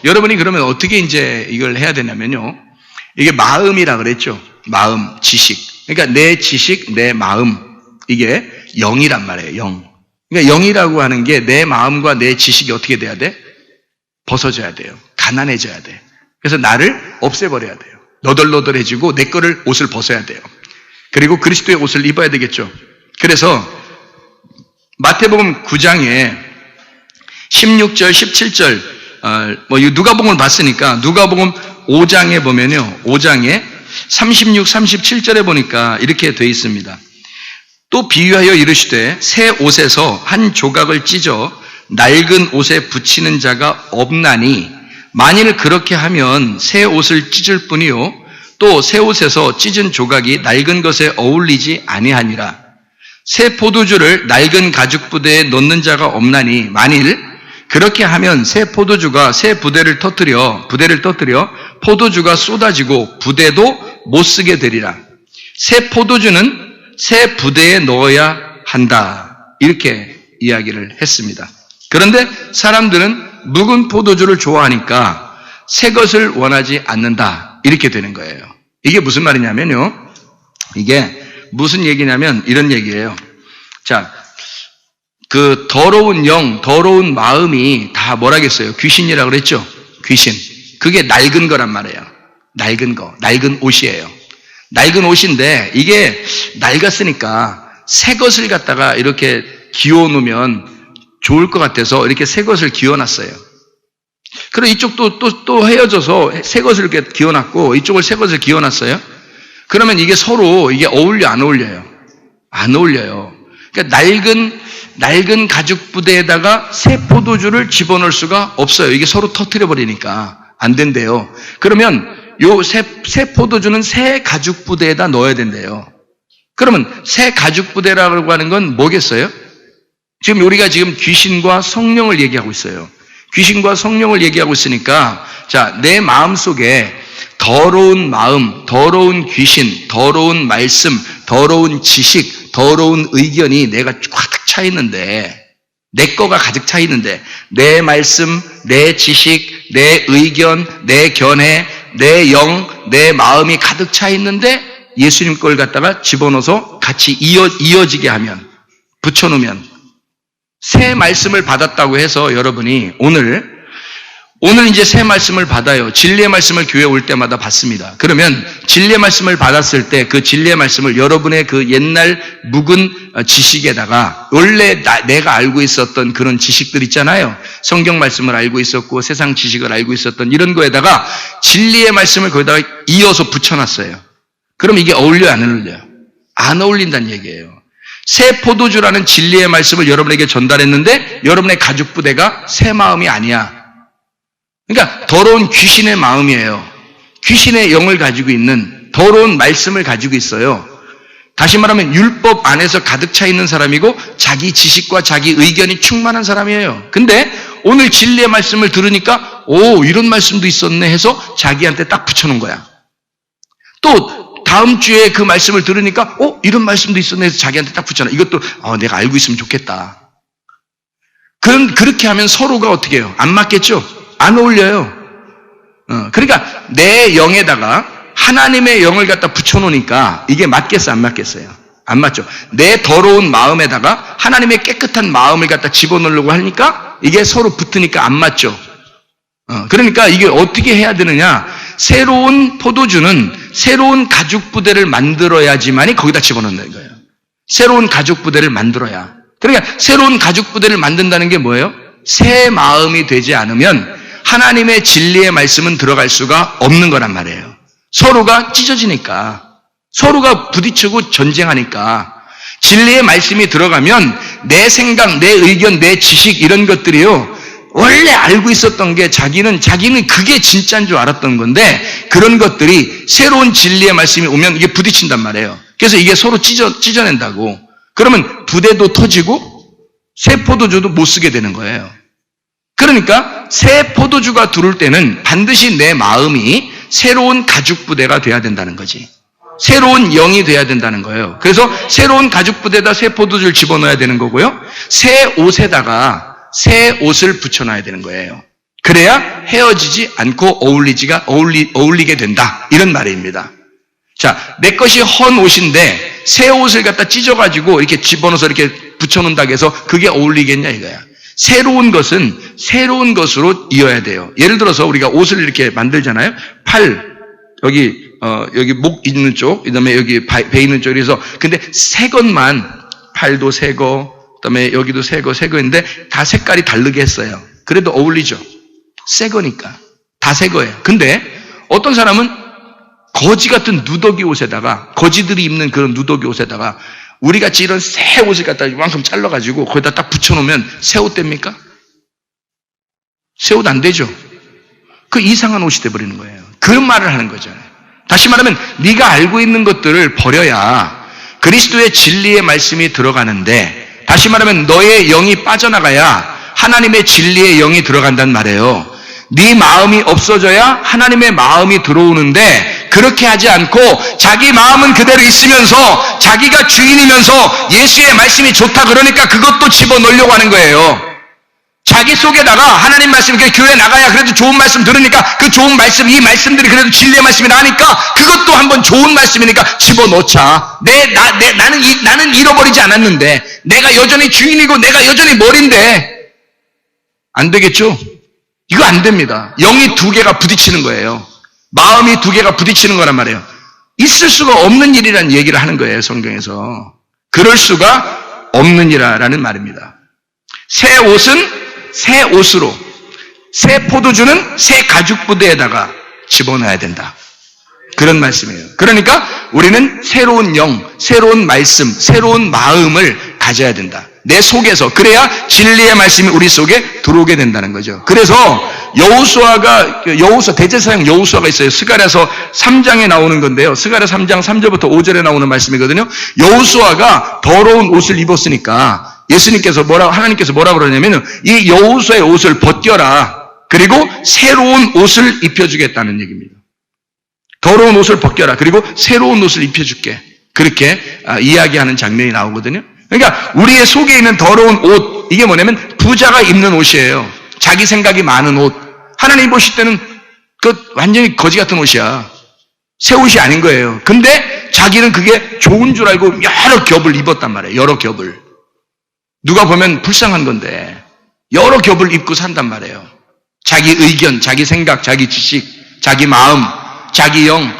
여러분이 그러면 어떻게 이제 이걸 해야 되냐면요. 이게 마음이라 그랬죠. 마음, 지식. 그러니까 내 지식, 내 마음. 이게 영이란 말이에요. 영. 그러니까 영이라고 하는 게 내 마음과 내 지식이 어떻게 돼야 돼? 벗어져야 돼요. 가난해져야 돼. 그래서 나를 없애버려야 돼요. 너덜너덜해지고 내 거를 옷을 벗어야 돼요. 그리고 그리스도의 옷을 입어야 되겠죠. 그래서 마태복음 9장에 16절, 17절, 누가복음을 봤으니까 누가복음 5장에 보면요. 5장에 36, 37절에 보니까 이렇게 되어 있습니다. 또 비유하여 이르시되 새 옷에서 한 조각을 찢어 낡은 옷에 붙이는 자가 없나니 만일 그렇게 하면 새 옷을 찢을 뿐이요 또 새 옷에서 찢은 조각이 낡은 것에 어울리지 아니하니라. 새 포도주를 낡은 가죽 부대에 넣는 자가 없나니 만일 그렇게 하면 새 포도주가 새 부대를 터뜨려 포도주가 쏟아지고 부대도 못 쓰게 되리라. 새 포도주는 새 부대에 넣어야 한다. 이렇게 이야기를 했습니다. 그런데 사람들은 묵은 포도주를 좋아하니까 새 것을 원하지 않는다. 이렇게 되는 거예요. 이게 무슨 말이냐면요. 이게 무슨 얘기냐면 이런 얘기예요. 자, 그 더러운 영, 더러운 마음이 다 뭐라겠어요? 귀신이라고 그랬죠? 귀신. 그게 낡은 거란 말이에요. 낡은 거, 낡은 옷이에요. 낡은 옷인데 이게 낡았으니까 새 것을 갖다가 이렇게 기워놓으면 좋을 것 같아서 이렇게 새 것을 기워놨어요. 그리고 이쪽도 또 헤어져서 새 것을 이렇게 기워놨고 이쪽을 새 것을 기워놨어요. 그러면 이게 서로 이게 어울려 안 어울려요? 안 어울려요. 그러니까 낡은 가죽 부대에다가 새 포도주를 집어넣을 수가 없어요. 이게 서로 터뜨려 버리니까 안 된대요. 그러면 요 새 포도주는 새 가죽 부대에다 넣어야 된대요. 그러면 새 가죽 부대라고 하는 건 뭐겠어요? 지금 우리가 지금 귀신과 성령을 얘기하고 있어요. 귀신과 성령을 얘기하고 있으니까 자, 내 마음 속에 더러운 마음, 더러운 귀신, 더러운 말씀, 더러운 지식, 더러운 의견이 내가 가득 차 있는데 내 거가 가득 차 있는데 내 말씀, 내 지식, 내 의견, 내 견해, 내 영, 내 마음이 가득 차 있는데 예수님 걸 갖다가 집어넣어서 같이 이어지게 하면 붙여놓으면 새 말씀을 받았다고 해서 여러분이 오늘 이제 새 말씀을 받아요. 진리의 말씀을 교회 올 때마다 받습니다. 그러면 진리의 말씀을 받았을 때 그 진리의 말씀을 여러분의 그 옛날 묵은 지식에다가 원래 내가 알고 있었던 그런 지식들 있잖아요. 성경 말씀을 알고 있었고 세상 지식을 알고 있었던 이런 거에다가 진리의 말씀을 거기다가 이어서 붙여놨어요. 그럼 이게 어울려요? 안 어울려요? 안 어울린다는 얘기예요. 새 포도주라는 진리의 말씀을 여러분에게 전달했는데 여러분의 가죽 부대가 새 마음이 아니야. 그러니까 더러운 귀신의 마음이에요. 귀신의 영을 가지고 있는 더러운 말씀을 가지고 있어요. 다시 말하면 율법 안에서 가득 차 있는 사람이고 자기 지식과 자기 의견이 충만한 사람이에요. 근데 오늘 진리의 말씀을 들으니까 이런 말씀도 있었네 해서 자기한테 딱 붙여놓은 거야. 또 다음 주에 그 말씀을 들으니까 이런 말씀도 있었네 해서 자기한테 딱 붙여놔. 이것도 내가 알고 있으면 좋겠다. 그렇게 하면 서로가 어떻게 해요? 안 맞겠죠? 안 어울려요. 그러니까 내 영에다가 하나님의 영을 갖다 붙여놓으니까 이게 맞겠어? 안 맞겠어요? 안 맞죠? 내 더러운 마음에다가 하나님의 깨끗한 마음을 갖다 집어넣으려고 하니까 이게 서로 붙으니까 안 맞죠? 그러니까 이게 어떻게 해야 되느냐? 새로운 포도주는 새로운 가죽 부대를 만들어야지만이 거기다 집어넣는 거예요. 새로운 가죽 부대를 만들어야. 그러니까 새로운 가죽 부대를 만든다는 게 뭐예요? 새 마음이 되지 않으면 하나님의 진리의 말씀은 들어갈 수가 없는 거란 말이에요. 서로가 찢어지니까, 서로가 부딪히고 전쟁하니까 진리의 말씀이 들어가면 내 생각, 내 의견, 내 지식 이런 것들이요 원래 알고 있었던 게 자기는 그게 진짜인 줄 알았던 건데 그런 것들이 새로운 진리의 말씀이 오면 이게 부딪힌단 말이에요. 그래서 이게 서로 찢어낸다고. 그러면 부대도 터지고 새 포도주도 못 쓰게 되는 거예요. 그러니까 새 포도주가 들어올 때는 반드시 내 마음이 새로운 가죽 부대가 돼야 된다는 거지. 새로운 영이 돼야 된다는 거예요. 그래서 새로운 가죽 부대에다 새 포도주를 집어넣어야 되는 거고요. 새 옷에다가 새 옷을 붙여놔야 되는 거예요. 그래야 헤어지지 않고 어울리게 된다. 이런 말입니다. 자, 내 것이 헌 옷인데 새 옷을 갖다 찢어가지고 이렇게 집어넣어서 이렇게 붙여놓는다고 해서 그게 어울리겠냐 이거야. 새로운 것은 새로운 것으로 이어야 돼요. 예를 들어서 우리가 옷을 이렇게 만들잖아요. 여기 목 있는 쪽, 그 다음에 여기 배 있는 쪽, 그래서 근데 새 것만, 팔도 새 거, 그 다음에 여기도 새 거인데 다 색깔이 다르게 했어요. 그래도 어울리죠. 새 거니까. 다 새 거예요. 근데 어떤 사람은 거지 같은 누더기 옷에다가, 거지들이 입는 그런 누더기 옷에다가 우리같이 이런 새 옷을 갖다 이만큼 잘라가지고 거기다 딱 붙여놓으면 새 옷 됩니까? 새 옷 안 되죠. 그 이상한 옷이 돼버리는 거예요. 그런 말을 하는 거잖아요. 다시 말하면 네가 알고 있는 것들을 버려야 그리스도의 진리의 말씀이 들어가는데, 다시 말하면 너의 영이 빠져나가야 하나님의 진리의 영이 들어간단 말이에요. 네 마음이 없어져야 하나님의 마음이 들어오는데, 그렇게 하지 않고 자기 마음은 그대로 있으면서 자기가 주인이면서 예수의 말씀이 좋다 그러니까 그것도 집어넣으려고 하는 거예요. 자기 속에다가 하나님 말씀, 교회 나가야 그래도 좋은 말씀 들으니까 그 좋은 말씀, 이 말씀들이 그래도 진리의 말씀이 나니까 그것도 한번 좋은 말씀이니까 집어넣자. 나는 잃어버리지 않았는데, 내가 여전히 주인이고 내가 여전히 머리인데. 안 되겠죠? 이거 안 됩니다. 영이 두 개가 부딪히는 거예요. 마음이 두 개가 부딪히는 거란 말이에요. 있을 수가 없는 일이라는 얘기를 하는 거예요, 성경에서. 그럴 수가 없는 일이라는 말입니다. 새 옷은 새 옷으로, 새 포도주는 새 가죽 부대에다가 집어넣어야 된다. 그런 말씀이에요. 그러니까 우리는 새로운 영, 새로운 말씀, 새로운 마음을 가져야 된다. 내 속에서. 그래야 진리의 말씀이 우리 속에 들어오게 된다는 거죠. 그래서 대제사장 여호수아가 있어요. 스가랴서 3장에 나오는 건데요. 스가랴 3장 3절부터 5절에 나오는 말씀이거든요. 여호수아가 더러운 옷을 입었으니까 하나님께서 뭐라고 그러냐면, 이 여호수아의 옷을 벗겨라. 그리고 새로운 옷을 입혀주겠다는 얘기입니다. 더러운 옷을 벗겨라. 그리고 새로운 옷을 입혀줄게. 그렇게 이야기하는 장면이 나오거든요. 그러니까 우리의 속에 있는 더러운 옷, 이게 뭐냐면 부자가 입는 옷이에요. 자기 생각이 많은 옷. 하나님 보실 때는 그 완전히 거지 같은 옷이야. 새 옷이 아닌 거예요. 근데 자기는 그게 좋은 줄 알고 여러 겹을 입었단 말이에요. 여러 겹을. 누가 보면 불쌍한 건데 여러 겹을 입고 산단 말이에요. 자기 의견, 자기 생각, 자기 지식, 자기 마음, 자기 영,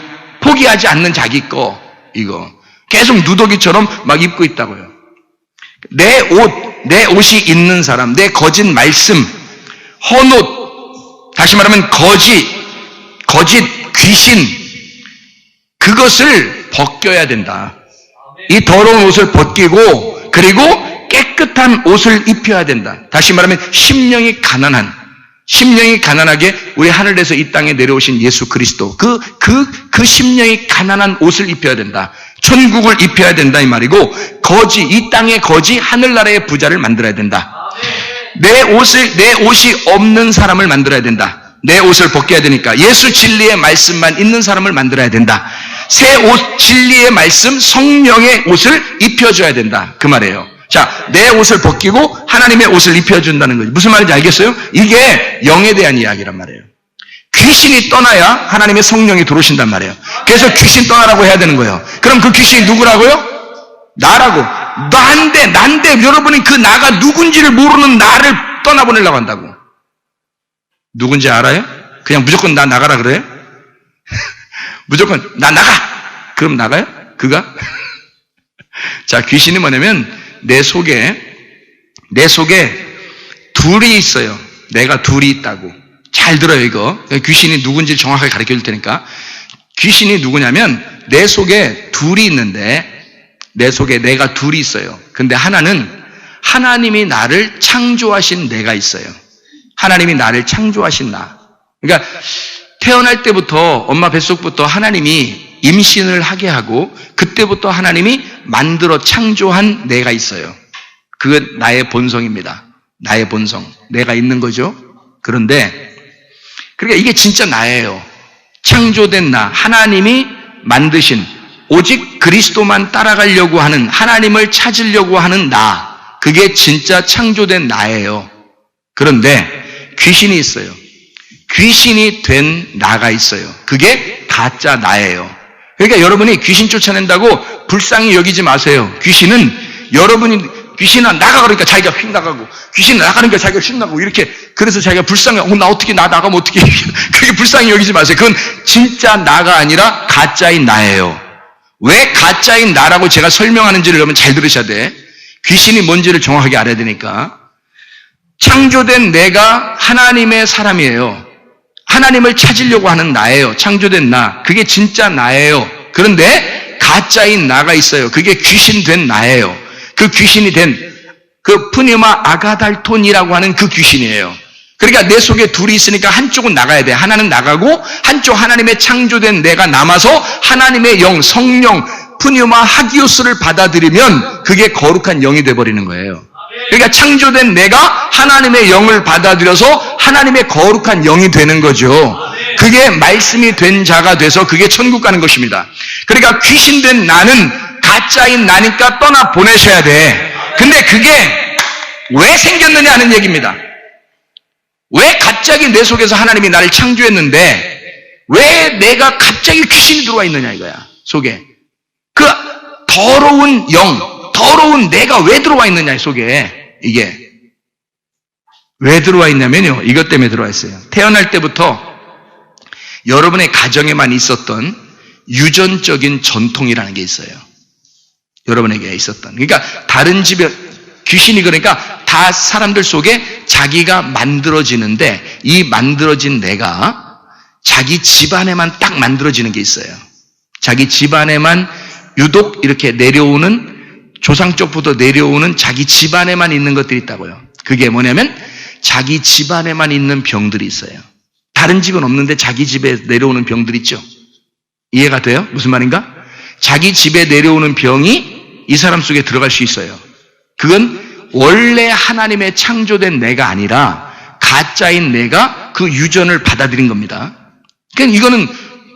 포기하지 않는 자기 거, 이거 계속 누더기처럼 막 입고 있다고요. 내 옷이 있는 사람, 내 거짓 말씀, 헌옷, 다시 말하면 거짓, 귀신, 그것을 벗겨야 된다. 이 더러운 옷을 벗기고, 그리고 깨끗한 옷을 입혀야 된다. 다시 말하면 심령이 가난하게 우리 하늘에서 이 땅에 내려오신 예수 그리스도, 그 심령이 가난한 옷을 입혀야 된다. 천국을 입혀야 된다 이 말이고, 이 땅의 거지, 하늘나라의 부자를 만들어야 된다. 내 옷이 없는 사람을 만들어야 된다. 내 옷을 벗겨야 되니까 예수 진리의 말씀만 있는 사람을 만들어야 된다. 새 옷, 진리의 말씀, 성령의 옷을 입혀줘야 된다. 그 말이에요. 자, 내 옷을 벗기고 하나님의 옷을 입혀준다는 거지. 무슨 말인지 알겠어요? 이게 영에 대한 이야기란 말이에요. 귀신이 떠나야 하나님의 성령이 들어오신단 말이에요. 그래서 귀신 떠나라고 해야 되는 거예요. 그럼 그 귀신이 누구라고요? 나라고. 난데 여러분이 그 나가 누군지를 모르는 나를 떠나보내려고 한다고. 누군지 알아요? 그냥 무조건 나 나가라 그래요? 무조건 나 나가! 그럼 나가요? 그가? 자, 귀신이 뭐냐면 내 속에 둘이 있어요. 내가 둘이 있다고. 잘 들어요, 이거. 귀신이 누군지 정확하게 가르쳐 줄 테니까. 귀신이 누구냐면 내 속에 둘이 있는데, 내 속에 내가 둘이 있어요. 근데 하나는 하나님이 나를 창조하신 내가 있어요. 하나님이 나를 창조하신 나. 그러니까 태어날 때부터 엄마 뱃속부터 하나님이 임신을 하게 하고 그때부터 하나님이 만들어 창조한 내가 있어요. 그건 나의 본성입니다. 나의 본성. 내가 있는 거죠. 그런데 그러니까 이게 진짜 나예요. 창조된 나, 하나님이 만드신, 오직 그리스도만 따라가려고 하는, 하나님을 찾으려고 하는 나, 그게 진짜 창조된 나예요. 그런데 귀신이 있어요. 귀신이 된 나가 있어요. 그게 가짜 나예요. 그러니까 여러분이 귀신 쫓아낸다고 불쌍히 여기지 마세요. 귀신아 나가 그러니까 자기가 휙 나가고, 귀신 나가니까 자기가 휙 나가고, 이렇게, 그래서 자기가 불쌍해. 나 어떻게, 나 나가면 어떻게, 그게 불쌍히 여기지 마세요. 그건 진짜 나가 아니라 가짜인 나예요. 왜 가짜인 나라고 제가 설명하는지를 여러분 잘 들으셔야 돼. 귀신이 뭔지를 정확하게 알아야 되니까. 창조된 내가 하나님의 사람이에요. 하나님을 찾으려고 하는 나예요. 창조된 나. 그게 진짜 나예요. 그런데 가짜인 나가 있어요. 그게 귀신 된 나예요. 그 귀신이 된 그 푸니마 아가달톤이라고 하는 그 귀신이에요. 그러니까 내 속에 둘이 있으니까 한쪽은 나가야 돼. 하나는 나가고 한쪽 하나님의 창조된 내가 남아서 하나님의 영, 성령, 푸니마 하기오스를 받아들이면 그게 거룩한 영이 돼버리는 거예요. 그러니까 창조된 내가 하나님의 영을 받아들여서 하나님의 거룩한 영이 되는 거죠. 그게 말씀이 된 자가 돼서 그게 천국 가는 것입니다. 그러니까 귀신된 나는 가짜인 나니까 떠나 보내셔야 돼. 근데 그게 왜 생겼느냐 하는 얘기입니다. 왜 갑자기 내 속에서 하나님이 나를 창조했는데 왜 내가 갑자기 귀신이 들어와 있느냐 이거야. 속에. 그 더러운 영, 더러운 내가 왜 들어와 있느냐 속에. 이게 왜 들어와 있냐면요. 이것 때문에 들어와 있어요. 태어날 때부터 여러분의 가정에만 있었던 유전적인 전통이라는 게 있어요. 여러분에게 있었던. 그러니까 다른 집에 귀신이 그러니까 다 사람들 속에 자기가 만들어지는데 이 만들어진 내가 자기 집안에만 딱 만들어지는 게 있어요. 자기 집안에만 유독 이렇게 내려오는 조상 쪽부터 내려오는 자기 집안에만 있는 것들이 있다고요. 그게 뭐냐면 자기 집안에만 있는 병들이 있어요. 다른 집은 없는데 자기 집에 내려오는 병들 있죠. 이해가 돼요? 무슨 말인가? 자기 집에 내려오는 병이 이 사람 속에 들어갈 수 있어요. 그건 원래 하나님의 창조된 내가 아니라 가짜인 내가 그 유전을 받아들인 겁니다. 그러니까 이거는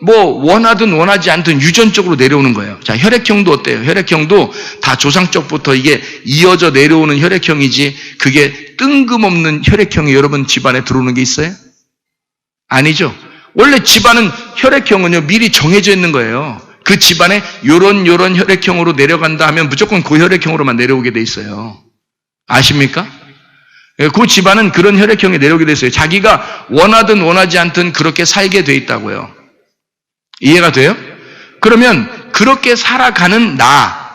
뭐 원하든 원하지 않든 유전적으로 내려오는 거예요. 자, 혈액형도 어때요? 혈액형도 다 조상 쪽부터 이게 이어져 내려오는 혈액형이지 그게 뜬금없는 혈액형이 여러분 집안에 들어오는 게 있어요? 아니죠. 원래 집안은 혈액형은요 미리 정해져 있는 거예요. 그 집안에 요런 혈액형으로 내려간다 하면 무조건 그 혈액형으로만 내려오게 돼 있어요. 아십니까? 그 집안은 그런 혈액형에 내려오게 돼 있어요. 자기가 원하든 원하지 않든 그렇게 살게 돼 있다고요. 이해가 돼요? 그러면 그렇게 살아가는 나,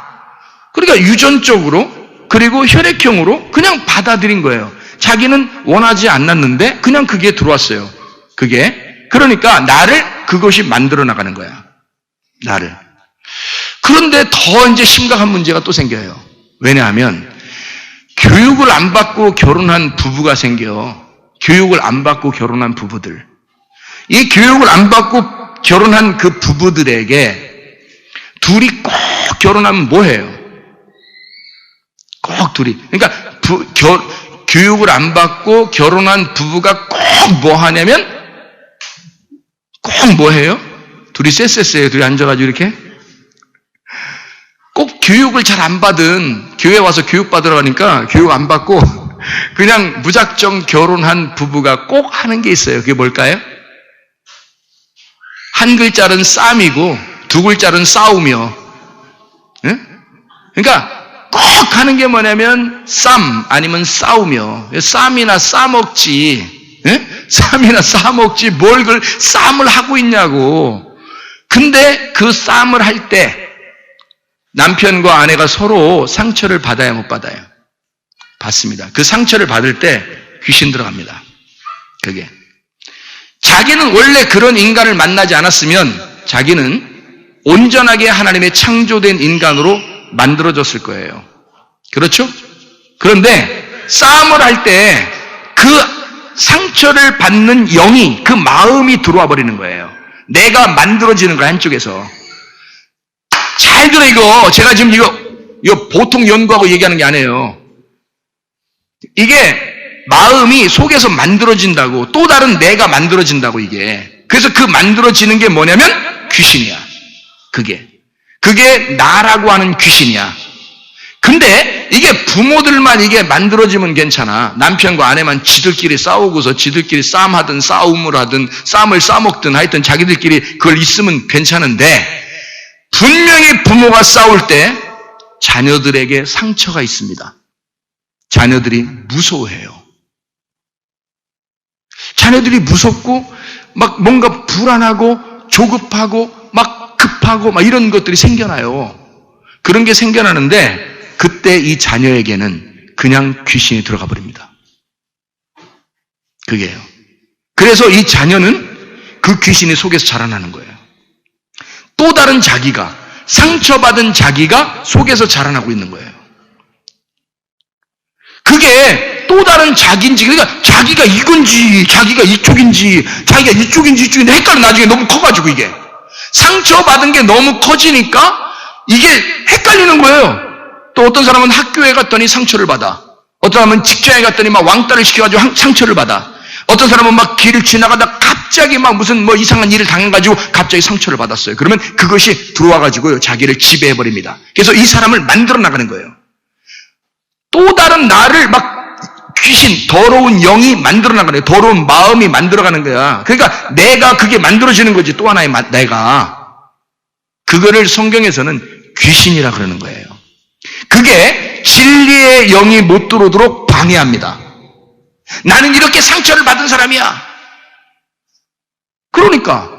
그러니까 유전적으로 그리고 혈액형으로 그냥 받아들인 거예요. 자기는 원하지 않았는데 그냥 그게 들어왔어요. 그게. 그러니까 나를 그것이 만들어 나가는 거야. 나를. 그런데 더 이제 심각한 문제가 또 생겨요. 왜냐하면 교육을 안 받고 결혼한 부부가 생겨. 교육을 안 받고 결혼한 부부들. 이 교육을 안 받고 결혼한 그 부부들에게 둘이 꼭 결혼하면 뭐 해요? 꼭 둘이. 그러니까 교육을 안 받고 결혼한 부부가 꼭 뭐 하냐면 꼭 뭐 해요? 둘이 쎄쎄쎄요. 둘이 앉아가지고 이렇게. 꼭 교육을 잘 안 받은, 교회 와서 교육 받으러 가니까 교육 안 받고 그냥 무작정 결혼한 부부가 꼭 하는 게 있어요. 그게 뭘까요? 한 글자는 쌈이고 두 글자는 싸우며. 예? 그러니까 꼭 하는 게 뭐냐면 쌈 아니면 싸우며. 쌈이나 싸먹지. 예? 쌈이나 싸먹지 뭘 그걸 쌈을 하고 있냐고. 근데 그 쌈을 할 때 남편과 아내가 서로 상처를 받아야 못 받아요? 받습니다. 그 상처를 받을 때 귀신 들어갑니다. 그게. 자기는 원래 그런 인간을 만나지 않았으면 자기는 온전하게 하나님의 창조된 인간으로 만들어졌을 거예요. 그렇죠? 그런데 싸움을 할 때 그 상처를 받는 영이, 그 마음이 들어와 버리는 거예요. 내가 만들어지는 거야, 한쪽에서. 잘 들어, 이거. 제가 지금 이거 보통 연구하고 얘기하는 게 아니에요. 이게 마음이 속에서 만들어진다고, 또 다른 내가 만들어진다고, 이게. 그래서 그 만들어지는 게 뭐냐면 귀신이야. 그게 나라고 하는 귀신이야. 근데 이게 부모들만 이게 만들어지면 괜찮아. 남편과 아내만 지들끼리 싸우고서 지들끼리 싸움하든 싸움을 하든 싸움을 싸먹든 하여튼 자기들끼리 그걸 있으면 괜찮은데 분명히 부모가 싸울 때 자녀들에게 상처가 있습니다. 자녀들이 무서워해요. 자녀들이 무섭고 막 뭔가 불안하고 조급하고 막 급하고 막 이런 것들이 생겨나요. 그런 게 생겨나는데 그때 이 자녀에게는 그냥 귀신이 들어가 버립니다. 그게요. 그래서 이 자녀는 그 귀신이 속에서 자라나는 거예요. 또 다른 자기가, 상처받은 자기가 속에서 자라나고 있는 거예요. 그게 또 다른 자기인지, 그러니까 자기가 이건지, 자기가 이쪽인지, 자기가 이쪽인지 헷갈려. 나중에 너무 커가지고 이게. 상처받은 게 너무 커지니까 이게 헷갈리는 거예요. 또 어떤 사람은 학교에 갔더니 상처를 받아. 어떤 사람은 직장에 갔더니 막 왕따를 시켜가지고 상처를 받아. 어떤 사람은 막 길을 지나가다 갑자기 막 무슨 뭐 이상한 일을 당해가지고 갑자기 상처를 받았어요. 그러면 그것이 들어와가지고요, 자기를 지배해버립니다. 그래서 이 사람을 만들어 나가는 거예요. 또 다른 나를 막 귀신, 더러운 영이 만들어 나가는 거예요. 더러운 마음이 만들어가는 거야. 그러니까 내가 그게 만들어지는 거지. 또 하나의 내가. 그거를 성경에서는 귀신이라 그러는 거예요. 그게 진리의 영이 못 들어오도록 방해합니다. 나는 이렇게 상처를 받은 사람이야. 그러니까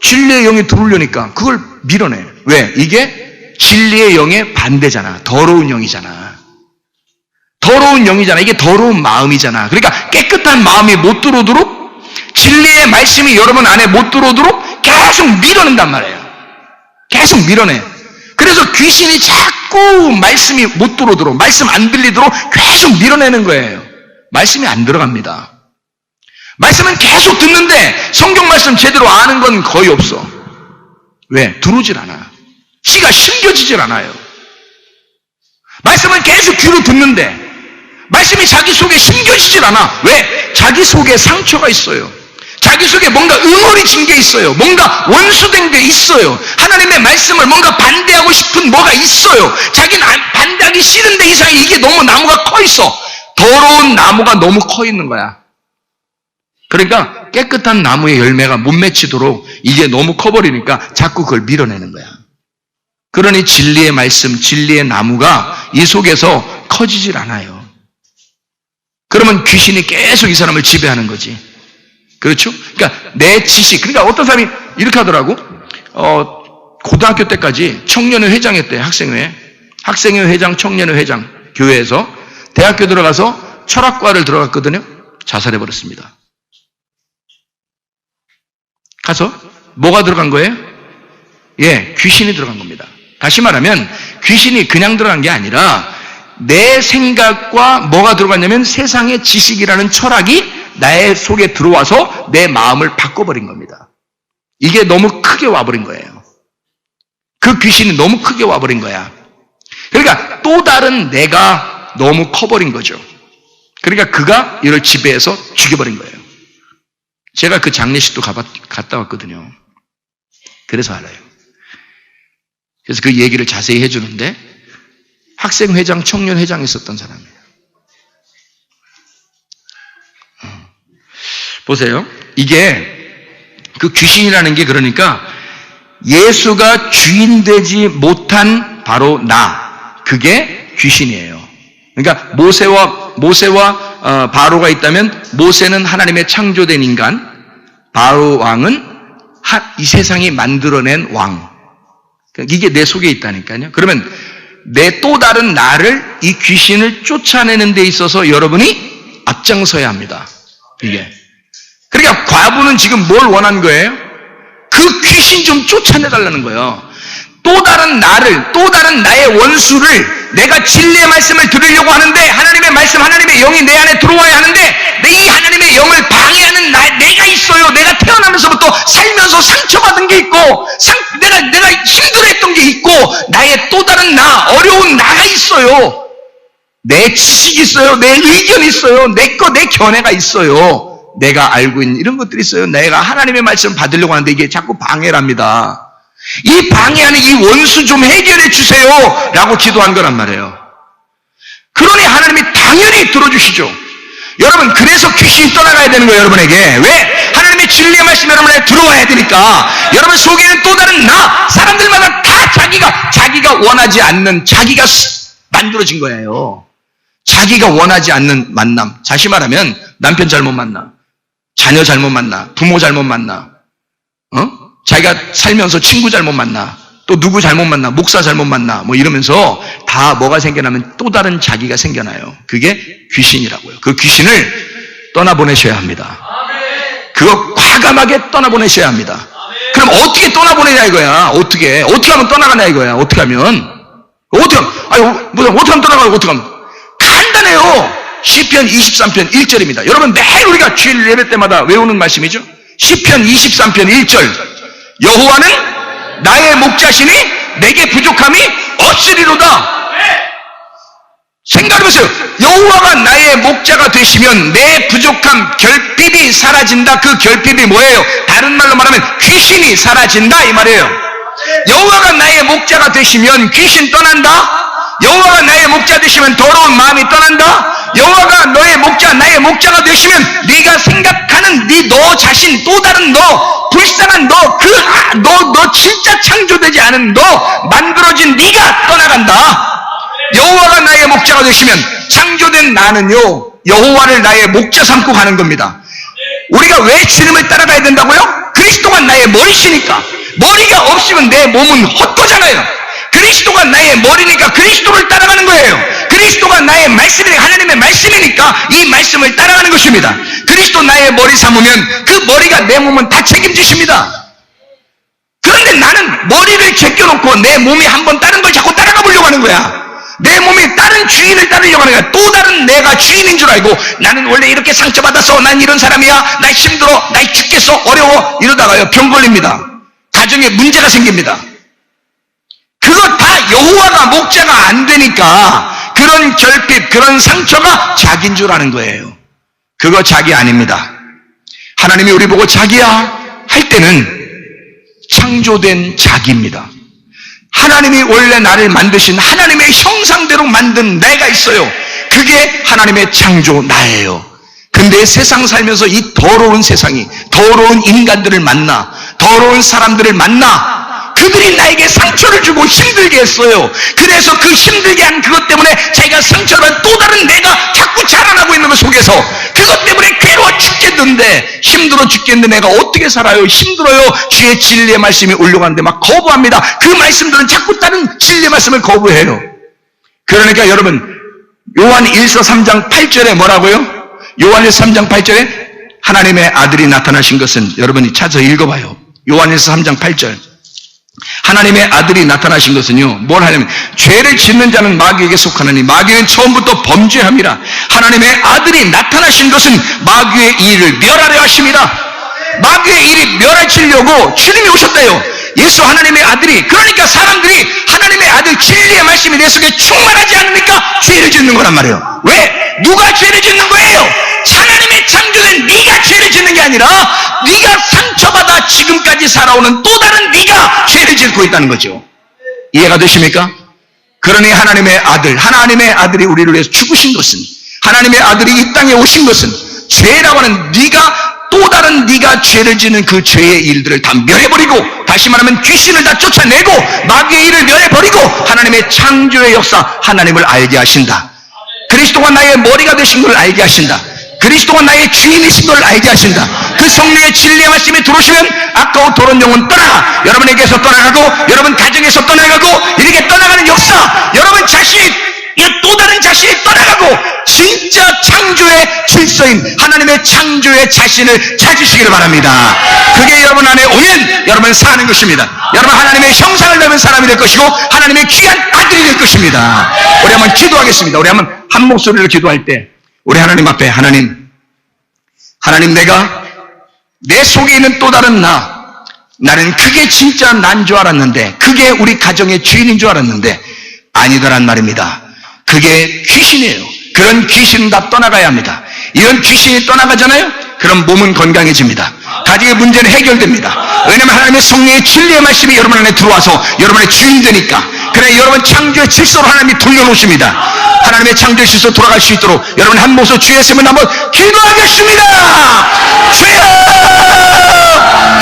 진리의 영이 들어오려니까 그걸 밀어내. 왜? 이게 진리의 영의 반대잖아. 더러운 영이잖아. 더러운 영이잖아. 이게 더러운 마음이잖아. 그러니까 깨끗한 마음이 못 들어오도록, 진리의 말씀이 여러분 안에 못 들어오도록 계속 밀어낸단 말이에요. 계속 밀어내. 그래서 귀신이 자꾸 말씀이 못 들어오도록, 말씀 안 들리도록 계속 밀어내는 거예요. 말씀이 안 들어갑니다. 말씀은 계속 듣는데 성경 말씀 제대로 아는 건 거의 없어. 왜? 들어오질 않아. 씨가 심겨지질 않아요. 말씀은 계속 귀로 듣는데 말씀이 자기 속에 심겨지질 않아. 왜? 자기 속에 상처가 있어요. 자기 속에 뭔가 응어리진 게 있어요. 뭔가 원수된 게 있어요. 하나님의 말씀을 뭔가 반대하고 싶은 뭐가 있어요. 자기는 반대하기 싫은데 이상하게 이게 너무 나무가 커 있어. 더러운 나무가 너무 커 있는 거야. 그러니까 깨끗한 나무의 열매가 못 맺히도록 이게 너무 커버리니까 자꾸 그걸 밀어내는 거야. 그러니 진리의 말씀, 진리의 나무가 이 속에서 커지질 않아요. 그러면 귀신이 계속 이 사람을 지배하는 거지. 그렇죠? 그러니까 내 지식, 그러니까 어떤 사람이 이렇게 하더라고. 고등학교 때까지 청년회 회장했대. 학생회 회장, 청년회 회장, 교회에서. 대학교 들어가서 철학과를 들어갔거든요. 자살해버렸습니다. 가서 뭐가 들어간 거예요? 예, 귀신이 들어간 겁니다. 다시 말하면 귀신이 그냥 들어간 게 아니라 내 생각과 뭐가 들어갔냐면 세상의 지식이라는 철학이 나의 속에 들어와서 내 마음을 바꿔버린 겁니다. 이게 너무 크게 와버린 거예요. 그 귀신이 너무 크게 와버린 거야. 그러니까 또 다른 내가 너무 커버린 거죠. 그러니까 그가 이를 지배해서 죽여버린 거예요. 제가 그 장례식도 갔다 왔거든요. 그래서 알아요. 그래서 그 얘기를 자세히 해주는데 학생회장, 청년회장 있었던 사람이에요. 보세요. 이게 그 귀신이라는 게 그러니까 예수가 주인 되지 못한 바로 나, 그게 귀신이에요. 그러니까 모세와 바로가 있다면 모세는 하나님의 창조된 인간, 바로 왕은 이 세상이 만들어낸 왕. 이게 내 속에 있다니까요. 그러면 내 또 다른 나를, 이 귀신을 쫓아내는 데 있어서 여러분이 앞장서야 합니다. 이게. 그러니까 과부는 지금 뭘 원한 거예요? 그 귀신 좀 쫓아내달라는 거예요. 또 다른 나를, 또 다른 나의 원수를 내가 진리의 말씀을 들으려고 하는데 하나님의 말씀, 하나님의 영이 내 안에 들어와야 하는데 이 하나님의 영을 방해하는 내가 있어요. 내가 태어나면서부터 살면서 상처받은 게 있고 내가 힘들었던 게 있고 나의 또 다른 나, 어려운 나가 있어요. 내 지식이 있어요. 내 의견이 있어요. 내 견해가 있어요. 내가 알고 있는 이런 것들이 있어요. 내가 하나님의 말씀 받으려고 하는데 이게 자꾸 방해를 합니다. 이 방해하는 이 원수 좀 해결해 주세요 라고 기도한 거란 말이에요. 그러니 하나님이 당연히 들어주시죠. 여러분, 그래서 귀신이 떠나가야 되는 거예요, 여러분에게. 왜? 하나님의 진리의 말씀이 여러분에게 들어와야 되니까. 여러분 속에는 또 다른 사람들마다 다 자기가 원하지 않는, 자기가 만들어진 거예요. 자기가 원하지 않는 만남. 다시 말하면, 남편 잘못 만나, 자녀 잘못 만나, 부모 잘못 만나, 자기가 살면서 친구 잘못 만나, 또 누구 잘못 만나, 목사 잘못 만나, 뭐 이러면서 다 뭐가 생겨나면 또 다른 자기가 생겨나요. 그게 귀신이라고요. 그 귀신을 떠나보내셔야 합니다. 그거 과감하게 떠나보내셔야 합니다. 그럼 어떻게 떠나보내냐 이거야. 어떻게 하면 떠나가냐 이거야. 어떻게 하면 떠나가고 어떻게 하면. 간단해요. 시편 23편 1절입니다. 여러분 매일 우리가 주일 예배 때마다 외우는 말씀이죠. 시편 23편 1절. 여호와는 나의 목자시니 내게 부족함이 없으리로다. 생각해보세요. 여호와가 나의 목자가 되시면 내 부족함, 결핍이 사라진다. 그 결핍이 뭐예요? 다른 말로 말하면 귀신이 사라진다 이 말이에요. 여호와가 나의 목자가 되시면 귀신 떠난다. 여호와가 나의 목자 되시면 더러운 마음이 떠난다. 여호와가 너의 목자, 나의 목자가 되시면 네가 생각하는 너 자신, 또 다른 너, 불쌍한 너 진짜 창조되지 않은 너, 만들어진 네가 떠나간다. 여호와가 나의 목자가 되시면 창조된 나는요, 여호와를 나의 목자 삼고 가는 겁니다. 우리가 왜 주님을 따라가야 된다고요? 그리스도가 나의 머리시니까. 머리가 없으면 내 몸은 헛거잖아요. 그리스도가 나의 머리니까 그리스도를 따라가는 거예요. 그리스도가 나의 말씀이니까, 하나님의 말씀이니까 이 말씀을 따라가는 것입니다. 그리스도 나의 머리 삼으면 그 머리가 내 몸은 다 책임지십니다. 그런데 나는 머리를 제껴놓고 내 몸이 한번 다른 걸 자꾸 따라가 보려고 하는 거야. 내 몸이 다른 주인을 따르려고 하는 거야. 또 다른 내가 주인인 줄 알고, 나는 원래 이렇게 상처받았어, 난 이런 사람이야, 나 힘들어, 나 죽겠어, 어려워, 이러다가요 병 걸립니다. 가정에 문제가 생깁니다. 그거 다 여호와가 목자가 안 되니까 그런 결핍, 그런 상처가 자기인 줄 아는 거예요. 그거 자기 아닙니다. 하나님이 우리 보고 자기야 할 때는 창조된 자기입니다. 하나님이 원래 나를 만드신 하나님의 형상대로 만든 내가 있어요. 그게 하나님의 창조 나예요. 근데 세상 살면서 이 더러운 세상이, 더러운 인간들을 만나, 더러운 사람들을 만나, 그들이 나에게 상처를 주고 힘들게 했어요. 그래서 그 힘들게 한 그것 때문에 자기가 상처를 받은 또 다른 내가 자꾸 자라나고 있는 것 속에서 그것 때문에 괴로워 죽겠는데, 힘들어 죽겠는데 내가 어떻게 살아요? 힘들어요. 주의 진리의 말씀이 올려가는데 막 거부합니다. 그 말씀들은 자꾸 다른 진리의 말씀을 거부해요. 그러니까 여러분, 요한일서 3장 8절에 뭐라고요? 요한일서 3장 8절에 하나님의 아들이 나타나신 것은, 여러분이 찾아서 읽어봐요. 요한일서 3장 8절. 하나님의 아들이 나타나신 것은요, 뭘 하냐면, 죄를 짓는 자는 마귀에게 속하느니 마귀는 처음부터 범죄함이라. 하나님의 아들이 나타나신 것은 마귀의 일을 멸하려 하십니다. 마귀의 일이 멸하시려고 주님이 오셨대요. 예수 하나님의 아들이. 그러니까 사람들이 하나님의 아들 진리의 말씀이 내 속에 충만하지 않으니까 죄를 짓는 거란 말이에요. 왜? 누가 죄를 짓는 거예요? 하나님의 창조된 네가 죄를 짓는 게 아니라 네가 상처받아 지금까지 살아오는 또 다른 네가 죄를 짓고 있다는 거죠. 이해가 되십니까? 그러니 하나님의 아들이 우리를 위해서 죽으신 것은, 하나님의 아들이 이 땅에 오신 것은, 죄라고 하는 또 다른 네가 죄를 짓는 그 죄의 일들을 다 멸해버리고, 다시 말하면 귀신을 다 쫓아내고 마귀의 일을 멸해버리고 하나님의 창조의 역사, 하나님을 알게 하신다. 그리스도가 나의 머리가 되신 걸 알게 하신다. 그리스도가 나의 주인이신 걸 알게 하신다. 그 성령의 진리의 말씀이 들어오시면 아까운 더러운 영혼 떠나가, 여러분에게서 떠나가고, 여러분 가정에서 떠나가고, 이렇게 떠나가는 역사, 여러분 자신이, 또 다른 자신이 떠나가고 진짜 창조의 질서인 하나님의 창조의 자신을 찾으시기를 바랍니다. 그게 여러분 안에 오면 여러분 사는 것입니다. 여러분 하나님의 형상을 닮은 사람이 될 것이고 하나님의 귀한 아들이 될 것입니다. 우리 한번 기도하겠습니다. 우리 한번 한 목소리로 기도할 때, 우리 하나님 앞에, 하나님 내가 내 속에 있는 또 다른 나는 그게 진짜 난 줄 알았는데, 그게 우리 가정의 주인인 줄 알았는데 아니더란 말입니다. 그게 귀신이에요. 그런 귀신은 다 떠나가야 합니다. 이런 귀신이 떠나가잖아요? 그럼 몸은 건강해집니다. 가정의 문제는 해결됩니다. 왜냐하면 하나님의 성령의 진리의 말씀이 여러분 안에 들어와서 여러분의 주인 되니까, 그래 여러분 창조의 질서로 하나님이 돌려놓으십니다. 하나님의 창조의 질서로 돌아갈 수 있도록 여러분 한 목소리 주의 이름을 한번 기도하겠습니다. 주여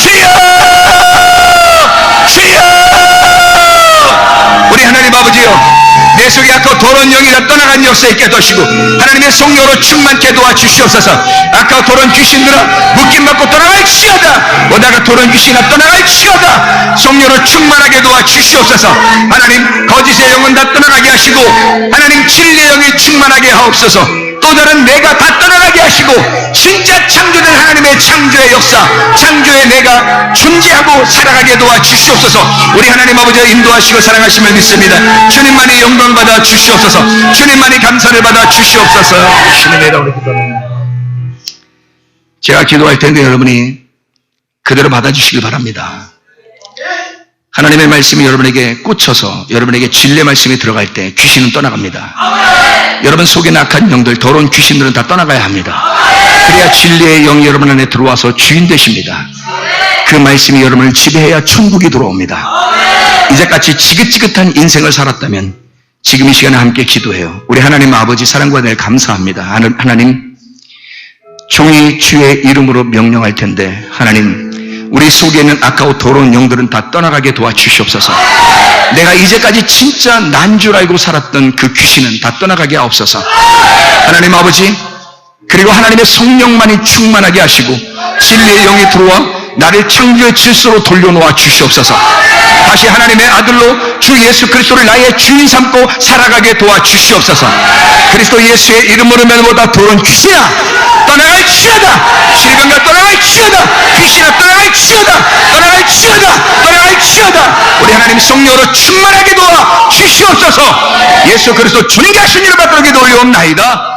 주여 주여. 우리 하나님 아버지요, 내 속에 아까 더러운 영이 다 떠나간 역사 있게 도와주시고 하나님의 성령으로 충만케 도와주시옵소서. 아까 더러운 귀신들아 묶임받고 떠나갈지어다. 오다가 더러운 귀신이 다 떠나갈지어다. 성령으로 충만하게 도와주시옵소서. 하나님 거짓의 영은 다 떠나가게 하시고 하나님 진리의 영이 충만하게 하옵소서. 또 다른 내가 다 떠나가게 하시고 진짜 창조된 하나님의 창조의 역사, 창조의 내가 존재하고 살아가게 도와주시옵소서. 우리 하나님 아버지가 인도하시고 사랑하심을 믿습니다. 주님만이 영광 받아 주시옵소서. 주님만이 감사를 받아 주시옵소서. 주님의 이름으로 기도합니다. 제가 기도할 텐데 여러분이 그대로 받아주시길 바랍니다. 하나님의 말씀이 여러분에게 꽂혀서 여러분에게 진리의 말씀이 들어갈 때 귀신은 떠나갑니다. 여러분 속에 악한 영들, 더러운 귀신들은 다 떠나가야 합니다. 그래야 진리의 영이 여러분 안에 들어와서 주인 되십니다. 그 말씀이 여러분을 지배해야 천국이 들어옵니다. 이제까지 지긋지긋한 인생을 살았다면 지금 이 시간에 함께 기도해요. 우리 하나님 아버지 사랑과 은혜를 감사합니다. 하나님, 종이 주의 이름으로 명령할 텐데 하나님, 우리 속에 있는 아까워 더러운 영들은 다 떠나가게 도와주시옵소서. 내가 이제까지 진짜 난 줄 알고 살았던 그 귀신은 다 떠나가게 하옵소서. 하나님 아버지, 그리고 하나님의 성령만이 충만하게 하시고 진리의 영이 들어와 나를 창조의 질서로 돌려놓아 주시옵소서. 다시 하나님의 아들로 주 예수 그리스도를 나의 주인 삼고 살아가게 도와주시옵소서. 그리스도 예수의 이름으로 면보다 더러운 귀신아 떠나갈지어다. 실병과 떠나갈지어다. 귀신아 떠나갈지어다. 떠나갈지어다. 떠나갈지어다. 우리 하나님 성령으로 충만하게 도와 주시옵소서. 예수 그리스도 존귀하신 이름 받들게 올려옵나이다.